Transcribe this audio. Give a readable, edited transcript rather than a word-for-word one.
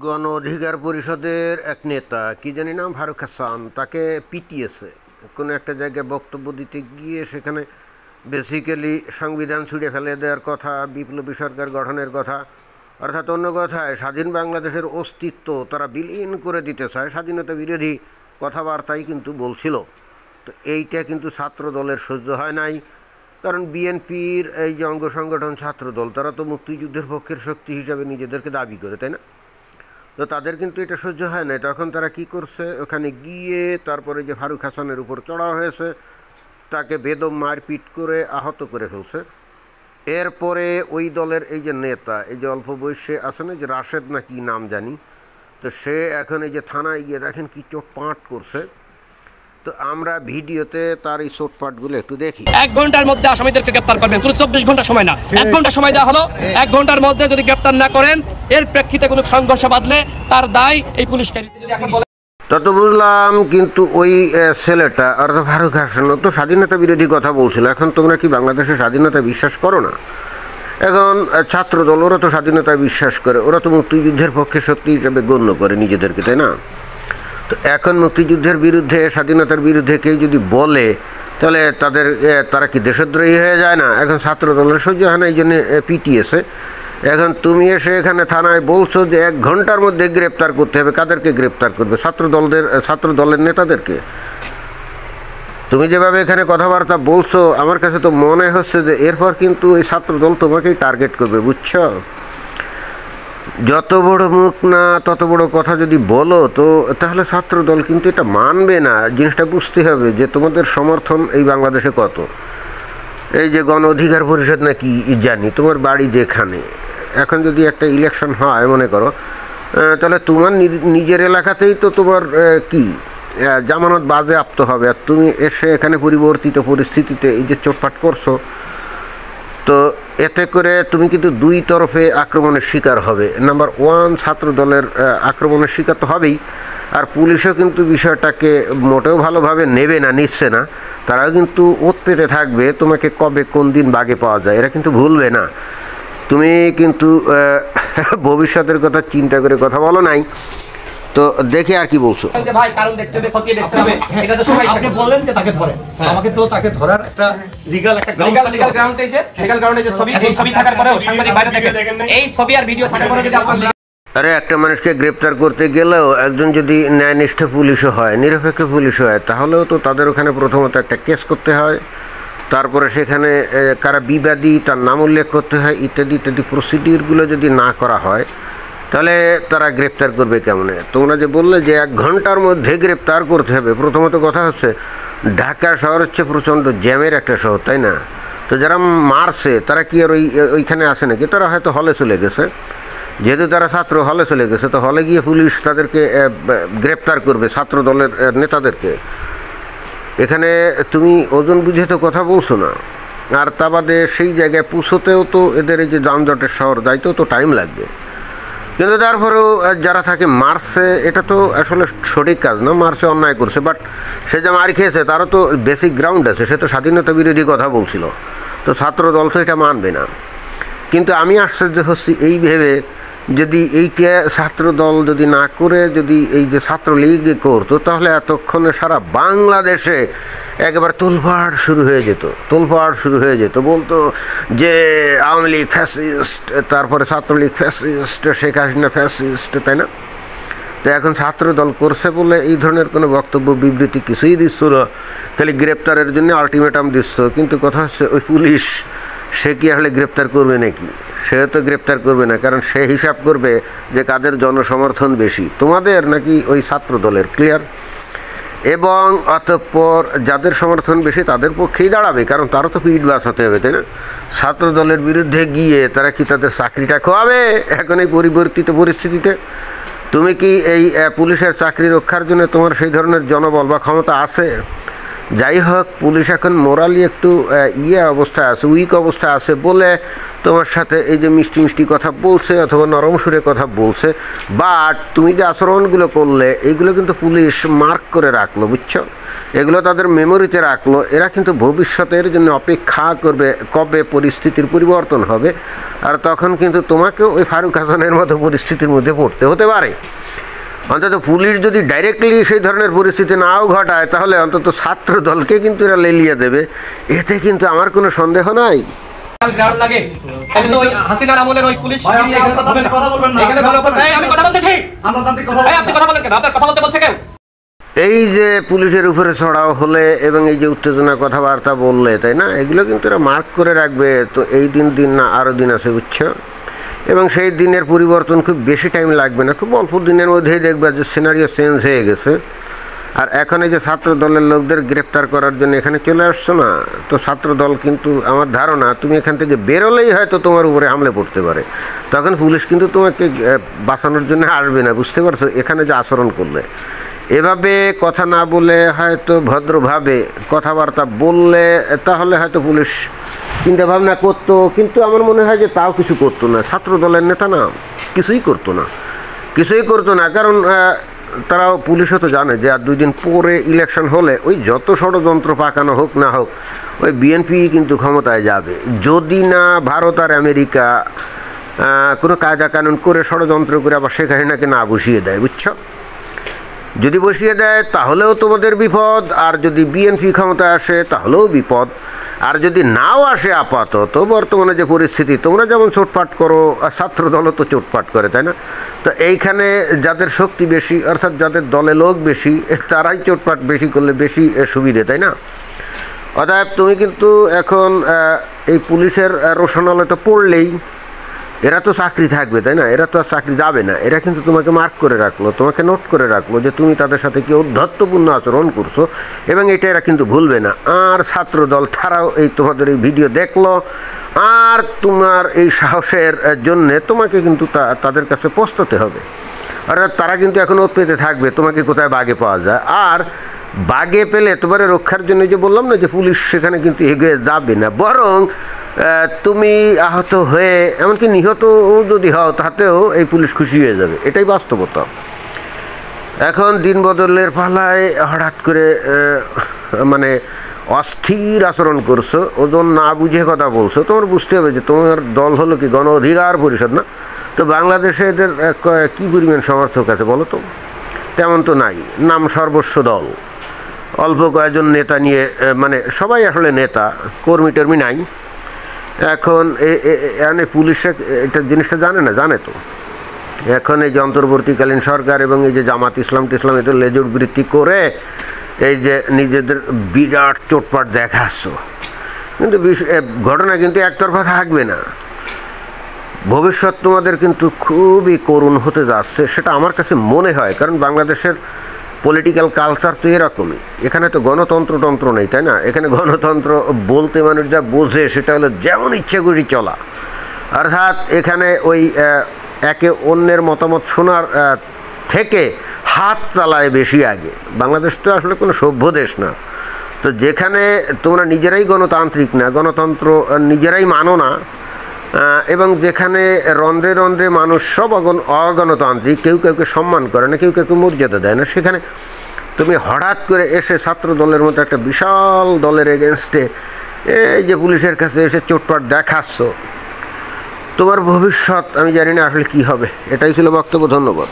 গণ অধিকার পরিষদের এক নেতা কি জানি নাম ফারুক হাসান, তাকে পিটিয়েছে কোনো একটা জায়গায় বক্তব্য দিতে গিয়ে। সেখানে বেসিক্যালি সংবিধান ছুঁড়ে ফেলে দেওয়ার কথা, বিপ্লবী সরকার গঠনের কথা, অর্থাৎ অন্য কথায় স্বাধীন বাংলাদেশের অস্তিত্ব তারা বিলীন করে দিতে চায়, স্বাধীনতা বিরোধী কথাবার্তাই কিন্তু বলছিল। তো এইটা কিন্তু ছাত্র দলের সহ্য হয় নাই, কারণ বিএনপির এই যে অঙ্গ সংগঠন ছাত্রদল, তারা তো মুক্তিযুদ্ধের পক্ষের শক্তি হিসাবে নিজেদেরকে দাবি করে, তাই না? তো তাদের কিন্তু এটা সহ্য হয় না। তখন তারা কি করছে, ওখানে গিয়ে তারপরে যে ফারুক হাসানের উপর চড়া হয়েছে, তাকে বেদম মারপিট করে আহত করে ফেলছে। এরপরে ওই দলের এই যে নেতা, এই যে অল্প বয়সে আছে না, যে রাশেদ না কি নাম জানি, তো সে এখন এই যে থানায় গিয়ে দেখেন কি চোটপাট করছে। তো আমরা ভিডিওতে তার এই চোটপাটগুলো একটু দেখি। 1 ঘন্টার মধ্যে আসামিদেরকে গ্রেফতার করবেন, পুরো 24 ঘন্টা সময় না, 1 ঘন্টা সময় দেওয়া হলো। 1 ঘন্টার মধ্যে যদি গ্রেফতার না করেন, এর প্রেক্ষিতে কোনো সংঘর্ষ বাঁধলে তার দায় এই পুলিশকে। তত বুঝলাম, কিন্তু ওই ছেলেটা অর্থাৎ ফারুক হাসান তো স্বাধীনতা বিরোধী কথা বলছিল। এখন তোমরা কি বাংলাদেশের স্বাধীনতা বিশ্বাস করো না? এখন ছাত্রদল ওরা তো স্বাধীনতা বিশ্বাস করে, ওরা তো মুক্তিযুদ্ধের পক্ষে শক্তি হিসাবে গণ্য করে নিজেদেরকে, তাই না? তো এখন মুক্তিযুদ্ধের বিরুদ্ধে, স্বাধীনতার বিরুদ্ধে কেউ যদি বলে, তাহলে তারা কি দেশদ্রোহী হয়ে যায় না? এখন ছাত্রদলের সহ্য হয় না, এই জন্য পিটিয়েছে। এখন তুমি এসে এখানে থানায় বলছো যে 1 ঘন্টার মধ্যে গ্রেপ্তার করতে হবে। কাদেরকে গ্রেপ্তার করবে? ছাত্রদলের নেতাদেরকে। তুমি যেভাবে এখানে কথাবার্তা বলছো, আমার কাছে তো মনে হচ্ছে যে এরপর কিন্তু এই ছাত্রদল তোমাকেই টার্গেট করবে, বুঝছো? যত বড় মুখ না তত বড় কথা যদি বলো, তো তাহলে ছাত্রদল কিন্তু এটা মানবে না। জিনিসটা বুঝতে হবে যে তোমাদের সমর্থন এই বাংলাদেশে কত। এই যে গণ অধিকার পরিষদ না কি জানি, তোমার বাড়ি যেখানে, এখন যদি একটা ইলেকশন হয় মনে করো, তাহলে তোমার নিজের এলাকাতেই তো তোমার কি জামানত বাজেয়াপ্ত হবে, আর তুমি এসে এখানে পরিবর্তিত পরিস্থিতিতে এই যে চোটপাট করছো, তো এতে করে তুমি কিন্তু 2 তরফে আক্রমণের শিকার হবে। নাম্বার 1, ছাত্র দলের আক্রমণের শিকার তো হবেই, আর পুলিশও কিন্তু বিষয়টাকে মোটেও ভালোভাবে নেবে না, নিচ্ছে না। তারাও কিন্তু ওত পেতে থাকবে তোমাকে কবে কোন দিন বাগে পাওয়া যায়, এরা কিন্তু ভুলবে না। তুমি কিন্তু ভবিষ্যতের কথা চিন্তা করে কথা বলো নাই। তো দেখে আর কি বলছো? ভাই কারণ দেখতে হবে, খতিয়ে দেখতে হবে। এটা তো সবাই আপনি বললেন যে তাকে ধরেন, আমাকে তো তাকে ধরার একটা লিগ্যাল গ্রাউন্ড এই যে ছবি, এই ছবি থাকার পরেও সাংবাদিক বাইরে দেখেন, এই ছবি আর ভিডিও থাকার পরেও যদি আপনি আরে একটা মানুষকে গ্রেপ্তার করতে গেলেও একজন যদি ন্যায়নিষ্ঠ পুলিশও হয়, নিরপেক্ষ পুলিশও হয়, তাহলেও তো তাদের ওখানে প্রথমত একটা কেস করতে হয়, তারপরে সেখানে কারা বিবাদী তার নাম উল্লেখ করতে হয়, ইত্যাদি ইত্যাদি প্রসিডিউরগুলো যদি না করা হয়, তাহলে তারা গ্রেপ্তার করবে কেমনে? তোমরা যে বললে যে 1 ঘন্টার মধ্যে গ্রেপ্তার করতে হবে, প্রথমত কথা হচ্ছে ঢাকা শহর হচ্ছে প্রচণ্ড জ্যামের একটা শহর, তাই না? তো যারা মারছে তারা কি আর ওইখানে আসে নাকি? তারা হয়তো হলে চলে গেছে, যেহেতু তারা ছাত্র, হলে চলে গেছে, তো হলে গিয়ে পুলিশ তাদেরকে গ্রেপ্তার করবে, ছাত্র দলের নেতাদেরকে। এখানে তুমি ওজন বুঝে তো কথা বলছো না। আর তা বাদে সেই জায়গায় পৌঁছতেও তো এদের এই যে যানজটের শহর, যাইতেও তো টাইম লাগবে। কিন্তু তারপরেও যারা থাকে মারছে, এটা তো আসলে সঠিক কাজ না, মারছে অন্যায় করছে, বাট সে যে মার খেয়েছে তারও তো বেসিক গ্রাউন্ড আছে, সে তো স্বাধীনতা বিরোধী কথা বলছিল, তো ছাত্র দল তো এটা মানবে না। কিন্তু আমি আশ্চর্য হচ্ছি এই ভেবে, যদি এইটা ছাত্র দল যদি না করে যদি এই যে ছাত্রলীগ করতো, তাহলে এতক্ষণে সারা বাংলাদেশে একেবারে তোলপাড় শুরু হয়ে যেত, বলতো যে আওয়ামী লীগ ফ্যাসিস্ট, তারপরে ছাত্রলীগ ফ্যাসিস্ট, শেখ হাসিনা ফ্যাসিস্ট, তাই না? তো এখন ছাত্র দল করছে বলে এই ধরনের কোনো বক্তব্য বিবৃতি কিছুই দিচ্ছ না, খালি গ্রেপ্তারের জন্য আলটিমেটাম দিচ্ছ। কিন্তু কথা হচ্ছে ওই পুলিশ, সে কি আসলে গ্রেপ্তার করবে নাকি? সে তো গ্রেপ্তার করবে না, কারণ সে হিসাব করবে যে কাদের জনসমর্থন বেশি, তোমাদের নাকি ওই ছাত্র দলের। ক্লিয়ার? এবং অতঃপর যাদের সমর্থন বেশি তাদের পক্ষেই দাঁড়াবে, কারণ তারও তো পিঠ বাঁচাতে হবে, তাই না? ছাত্র দলের বিরুদ্ধে গিয়ে তারা কি তাদের চাকরিটা খোয়াবে এখন এই পরিবর্তিত পরিস্থিতিতে? তুমি কি এই পুলিশের চাকরি রক্ষার জন্য তোমার সেই ধরনের জনবল বা ক্ষমতা আছে? যাই হোক, পুলিশ এখন মোরালি একটু অবস্থায় আছে, উইক অবস্থায় আছে বলে তোমার সাথে এই যে মিষ্টি মিষ্টি কথা বলছে অথবা নরম সুরে কথা বলছে। বাট তুমি যে আচরণগুলো করলে, এইগুলো কিন্তু পুলিশ মার্ক করে রাখলো, বুঝছো? এগুলো তাদের মেমোরিতে রাখলো। এরা কিন্তু ভবিষ্যতের জন্য অপেক্ষা করবে কবে পরিস্থিতির পরিবর্তন হবে, আর তখন কিন্তু তোমাকেও ওই ফারুক হাসানের মতো পরিস্থিতির মধ্যে পড়তে হতে পারে। অন্তত পুলিশ যদি ডাইরেক্টলি সেই ধরনের পরিস্থিতি নাও ঘটায়, তাহলে অন্তত ছাত্র দলকে কিন্তু এরা লেলিয়ে দেবে, এতে কিন্তু আমার কোনো সন্দেহ নাই। এই যে পুলিশের উপরে চড়াও হলে এবং এই যে উত্তেজনা কথাবার্তা বললে, তাই না, এগুলো কিন্তু এরা মার্ক করে রাখবে। তো এই দিন না আরও দিন আছে, বুঝছো? এবং সেই দিনের পরিবর্তন খুব বেশি টাইম লাগবে না, খুব অল্প দিনের মধ্যেই দেখবে যে সিনারিও চেঞ্জ হয়ে গেছে। আর এখন এই যে ছাত্র দলের লোকদের গ্রেপ্তার করার জন্য এখানে চলে আসছো না, তো ছাত্র দল কিন্তু আমার ধারণা তুমি এখান থেকে বেরোলেই হয়তো তোমার উপরে হামলে পড়তে পারে। তখন পুলিশ কিন্তু তোমাকে বাঁচানোর জন্য আসবে না, বুঝতে পারছো? এখানে যে আচরণ করলে, এভাবে কথা না বলে হয়তো ভদ্রভাবে কথাবার্তা বললে তাহলে হয়তো পুলিশ চিন্তা ভাবনা করতো, কিন্তু আমার মনে হয় যে তাও কিছু করতো না। ছাত্র দলের নেতা না, কিছুই করতো না, কারণ তারাও পুলিশও তো জানে যে আর 2 দিন পরে ইলেকশন হলে ওই যত ষড়যন্ত্র পাকানো হোক না হোক, ওই বিএনপি কিন্তু ক্ষমতায় যাবে, যদি না ভারত আর আমেরিকা কোনো কায়দা কানুন করে ষড়যন্ত্র করে আবার শেখ হাসিনাকে না বসিয়ে দেয়, বুঝছো? যদি বসিয়ে দেয় তাহলেও তোমাদের বিপদ, আর যদি বিএনপি ক্ষমতায় আসে তাহলেও বিপদ, আর যদি নাও আসে আপাতত বর্তমানে যে পরিস্থিতি, তোমরা যেমন চোটপাট করো আর ছাত্র দলও তো চোটপাট করে, তাই না? তো এইখানে যাদের শক্তি বেশি, অর্থাৎ যাদের দলে লোক বেশি, তারাই চোটপাট বেশি করলে বেশি সুবিধে, তাই না? অতএব তুমি কিন্তু এখন এই পুলিশের রোশনালয়টা পড়লেই এরা তো চাকরি থাকবে, তাই না? এরা তো আর চাকরি যাবে না। এরা কিন্তু তোমাকে মার্ক করে রাখলো, তোমাকে নোট করে রাখলো যে তুমি তাদের সাথে কি ঔদ্ধত্যপূর্ণ আচরণ করছো, এবং এটা এরা কিন্তু ভুলবে না। আর ছাত্র দল তারাও এই তোমাদের এই ভিডিও দেখলো, আর তোমার এই সাহসের জন্যে তোমাকে কিন্তু তাদের কাছে পস্তাতে হবে। অর্থাৎ তারা কিন্তু এখন ওত পেতে থাকবে তোমাকে কোথায় বাগে পাওয়া যায়। আর বাগে পেলে তোমার রক্ষার জন্য যে বললাম না যে পুলিশ সেখানে কিন্তু এগিয়ে যাবে না, বরং তুমি আহত হয়ে এমনকি নিহত যদি হও তাতেও এই পুলিশ খুশি হয়ে যাবে, এটাই বাস্তবতা। এখন দিন বদলের পালায় হঠাৎ করে মানে অস্থির আচরণ করছো, ওজন না বুঝে কথা বলছো। তোমার বুঝতে হবে যে তোমার দল হলো কি গণ অধিকার পরিষদ, না? তো বাংলাদেশে এদের কী পরিমাণ সমর্থক আছে বলো তো? তেমন তো নাই, নাম সর্বস্ব দল, অল্প কয়েকজন নেতা নিয়ে, মানে সবাই আসলে নেতা, কর্মী টর্মী নাই। এখন এখানে পুলিশে এটা জিনিসটা জানে তো। এখন এই যে অন্তর্বর্তীকালীন সরকার এবং এই যে জামাত ইসলাম এদের লেজুর বৃত্তি করে এই যে নিজেদের বিরাট চোটপাট দেখাচ্ছ, কিন্তু ঘটনা কিন্তু একতরফা থাকবে না। ভবিষ্যৎ তোমাদের কিন্তু খুবই করুণ হতে যাচ্ছে, সেটা আমার কাছে মনে হয়। কারণ বাংলাদেশের পলিটিক্যাল কালচার তো এরকমই, এখানে তো গণতন্ত্র নেই, তাই না? এখানে গণতন্ত্র বলতে মানুষ যা বোঝে সেটা হলো যেমন ইচ্ছে করি চলা, অর্থাৎ এখানে ওই একে অন্যের মতামত শোনার থেকে হাত চালায় বেশি আগে। বাংলাদেশ তো আসলে কোনো সভ্য দেশ না, তো যেখানে তোমরা নিজেরাই গণতান্ত্রিক না, গণতন্ত্র নিজেরাই মানো না, এবং যেখানে রন্ধ্রে রন্ধ্রে মানুষ সব অগণতান্ত্রিক, কেউ কাউকে সম্মান করে না, কেউ কাউকে মর্যাদা দেয় না, সেখানে তুমি হঠাৎ করে এসে ছাত্র দলের মতো একটা বিশাল দলের এগেনস্টে এই যে পুলিশের কাছে এসে চোটপাট দেখাচ্ছ, তোমার ভবিষ্যৎ আমি জানি না আসলে কী হবে। এটাই ছিল বক্তব্য। ধন্যবাদ।